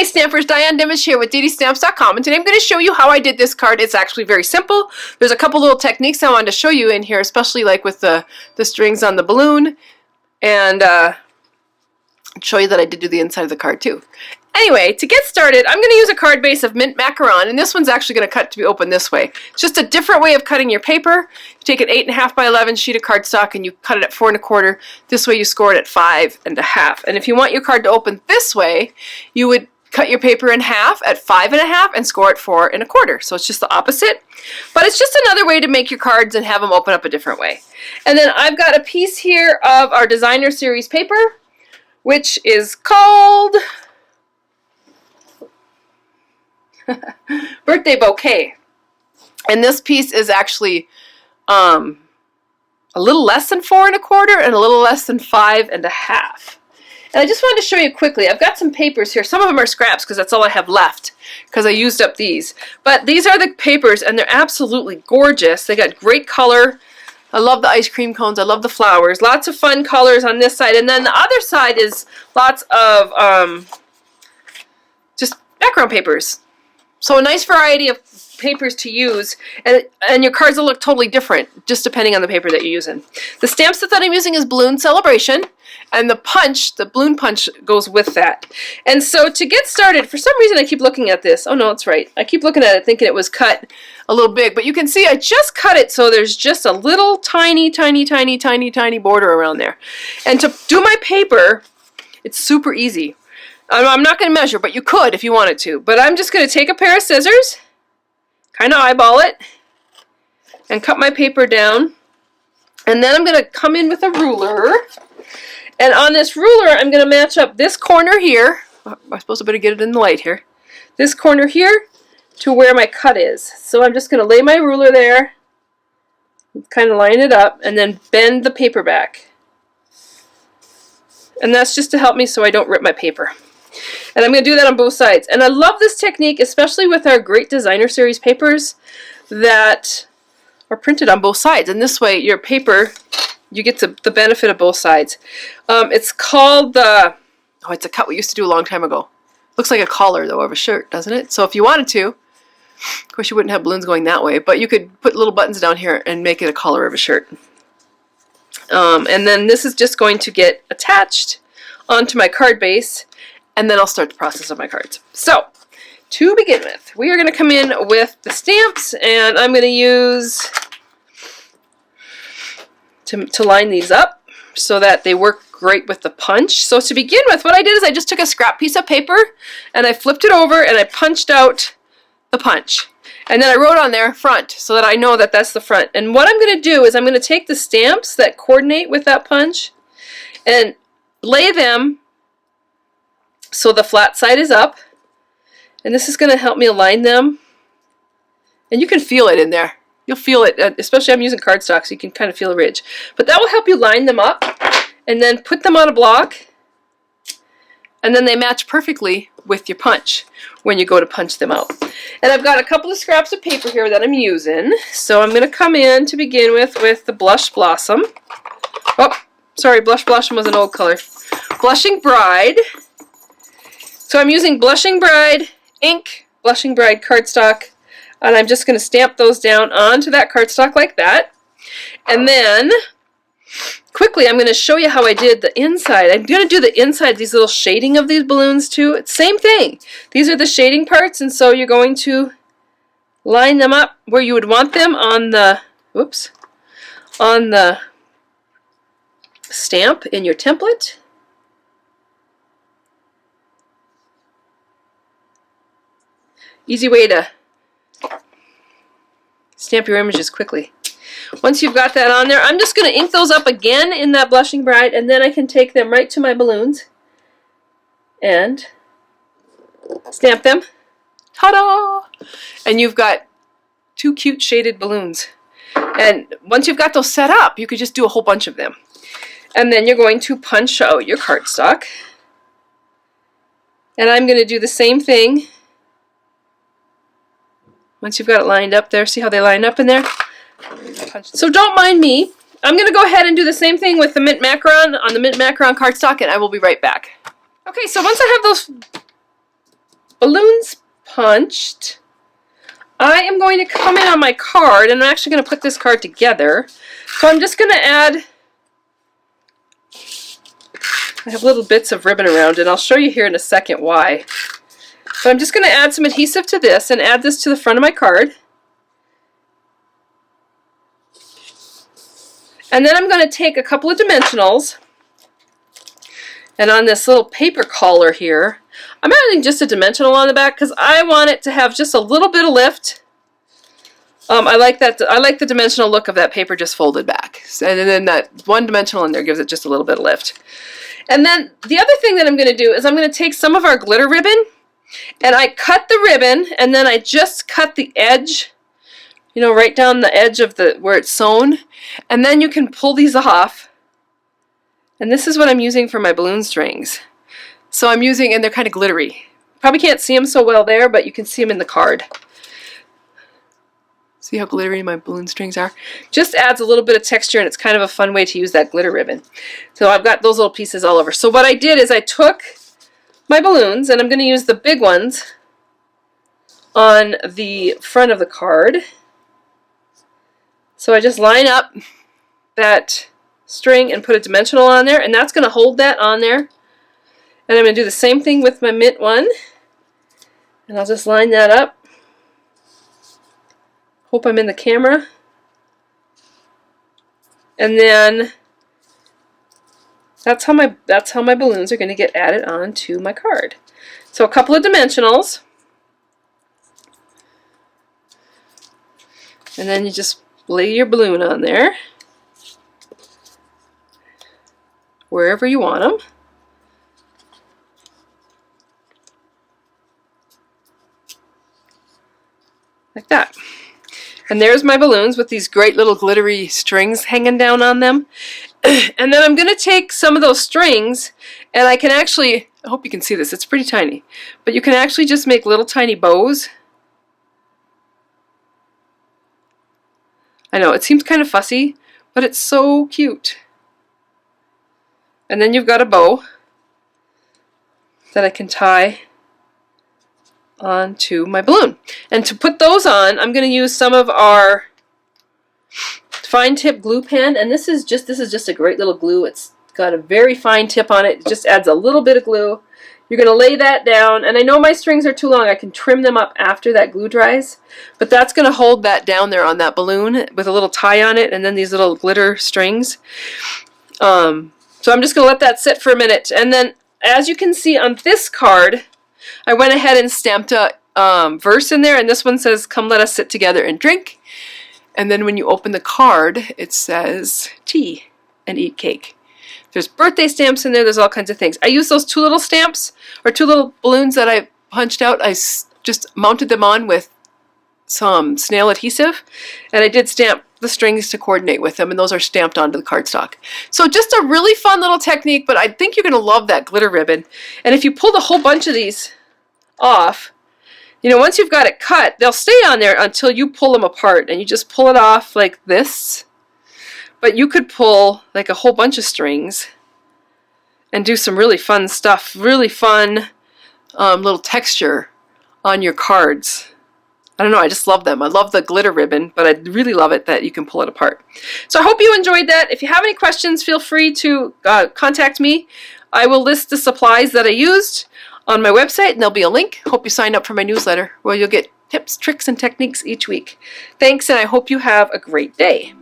Stampers, Diane Dimich here with ddStamps.com, and today I'm going to show you how I did this card. It's actually very simple. There's a couple little techniques I wanted to show you in here, especially like with the strings on the balloon, and show you that I did do the inside of the card too. Anyway, to get started, I'm going to use a card base of mint macaron, and this one's actually going to cut to be open this way. It's just a different way of cutting your paper. You take an 8.5 by 11 sheet of cardstock and you cut it at 4 1/4. This way you score it at 5 1/2. And if you want your card to open this way, you would cut your paper in half at 5 1/2 and score at 4 1/4. So it's just the opposite. But it's just another way to make your cards and have them open up a different way. And then I've got a piece here of our designer series paper, which is called Birthday Bouquet. And this piece is actually a little less than 4 1/4 and a little less than 5 1/2. And I just wanted to show you quickly. I've got some papers here. Some of them are scraps because that's all I have left because I used up these. But these are the papers and they're absolutely gorgeous. They got great color. I love the ice cream cones. I love the flowers. Lots of fun colors on this side. And then the other side is lots of just background papers. So a nice variety of papers to use, and your cards will look totally different just depending on the paper that you're using. The stamp set that I'm using is Balloon Celebration, and the punch, the balloon punch, goes with that. And so to get started, for some reason I keep looking at this. Oh no, it's right. I keep looking at it thinking it was cut a little big, but you can see I just cut it so there's just a little tiny, tiny, tiny, tiny, tiny border around there. And to do my paper, it's super easy. I'm not going to measure, but you could if you wanted to. But I'm just going to take a pair of scissors, kind of eyeball it, and cut my paper down. And then I'm going to come in with a ruler. And on this ruler, I'm going to match up this corner here. I suppose I better get it in the light here. This corner here to where my cut is. So I'm just going to lay my ruler there, kind of line it up, and then bend the paper back. And that's just to help me so I don't rip my paper. And I'm going to do that on both sides. And I love this technique, especially with our great designer series papers that are printed on both sides. And this way, your paper, you get the benefit of both sides. It's called the, oh, it's a cut we used to do a long time ago. Looks like a collar, though, of a shirt, doesn't it? So if you wanted to, of course, you wouldn't have balloons going that way, but you could put little buttons down here and make it a collar of a shirt. And then this is just going to get attached onto my card base, and then I'll start the process of my cards. So, to begin with, we are going to come in with the stamps, and I'm going to use to line these up so that they work great with the punch. So to begin with, what I did is I just took a scrap piece of paper, and I flipped it over, and I punched out the punch. And then I wrote on there front so that I know that that's the front. And what I'm going to do is I'm going to take the stamps that coordinate with that punch and lay them so the flat side is up, and this is going to help me align them. And you can feel it in there. You'll feel it, especially I'm using cardstock, so you can kind of feel the ridge. But that will help you line them up, and then put them on a block, and then they match perfectly with your punch when you go to punch them out. And I've got a couple of scraps of paper here that I'm using. So I'm going to come in to begin with the Blush Blossom. Oh, sorry, Blush Blossom was an old color. Blushing Bride. So I'm using Blushing Bride ink, Blushing Bride cardstock, and I'm just going to stamp those down onto that cardstock like that. And then, quickly, I'm going to show you how I did the inside. I'm going to do the inside, these little shading of these balloons too. It's same thing. These are the shading parts, and so you're going to line them up where you would want them on the, whoops, on the stamp in your template. Easy way to stamp your images quickly. Once you've got that on there, I'm just going to ink those up again in that Blushing Bride, and then I can take them right to my balloons and stamp them. Ta-da! And you've got two cute shaded balloons. And once you've got those set up, you could just do a whole bunch of them. And then you're going to punch out your cardstock. And I'm going to do the same thing. Once you've got it lined up there, see how they line up in there? So don't mind me. I'm going to go ahead and do the same thing with the mint macaron on the mint macaron cardstock, and I will be right back. Okay, so once I have those balloons punched, I am going to come in on my card, and I'm actually going to put this card together. So I'm just going to add, I have little bits of ribbon around it. I'll show you here in a second why. So I'm just going to add some adhesive to this and add this to the front of my card. And then I'm going to take a couple of dimensionals, and on this little paper collar here, I'm adding just a dimensional on the back because I want it to have just a little bit of lift. I like the dimensional look of that paper just folded back. And then that one dimensional in there gives it just a little bit of lift. And then the other thing that I'm going to do is I'm going to take some of our glitter ribbon, and I cut the ribbon, and then I just cut the edge, you know, right down the edge of where it's sewn. And then you can pull these off. And this is what I'm using for my balloon strings. So I'm using, and they're kind of glittery. Probably can't see them so well there, but you can see them in the card. See how glittery my balloon strings are? Just adds a little bit of texture, and it's kind of a fun way to use that glitter ribbon. So I've got those little pieces all over. So what I did is I took my balloons, and I'm going to use the big ones on the front of the card. So I just line up that string and put a dimensional on there, and that's going to hold that on there. And I'm going to do the same thing with my mint one, and I'll just line that up. Hope I'm in the camera. And then that's how my balloons are going to get added onto my card. So a couple of dimensionals, and then you just lay your balloon on there wherever you want them. Like that. And there's my balloons with these great little glittery strings hanging down on them. And then I'm going to take some of those strings, and I can actually, I hope you can see this, it's pretty tiny, but you can actually just make little tiny bows. I know, it seems kind of fussy, but it's so cute. And then you've got a bow that I can tie onto my balloon. And to put those on, I'm going to use some of our fine tip glue pen, and this is just a great little glue. It's got a very fine tip on it. It just adds a little bit of glue. You're going to lay that down, and I know my strings are too long. I can trim them up after that glue dries, but that's going to hold that down there on that balloon with a little tie on it, and then these little glitter strings. So I'm just going to let that sit for a minute, and then as you can see on this card, I went ahead and stamped a verse in there, and this one says, "Come let us sit together and drink." And then when you open the card, it says, "Tea and eat cake." There's birthday stamps in there, there's all kinds of things. I used those two little stamps, or two little balloons that I punched out. I just mounted them on with some snail adhesive, and I did stamp the strings to coordinate with them, and those are stamped onto the cardstock. So just a really fun little technique, but I think you're going to love that glitter ribbon. And if you pulled a whole bunch of these off, you know, once you've got it cut, they'll stay on there until you pull them apart, and you just pull it off like this. But you could pull like a whole bunch of strings and do some really fun stuff, really fun little texture on your cards. I don't know, I just love them. I love the glitter ribbon, but I really love it that you can pull it apart. So I hope you enjoyed that. If you have any questions, feel free to contact me. I will list the supplies that I used on my website, and there'll be a link. Hope you sign up for my newsletter where you'll get tips, tricks, and techniques each week. Thanks, and I hope you have a great day.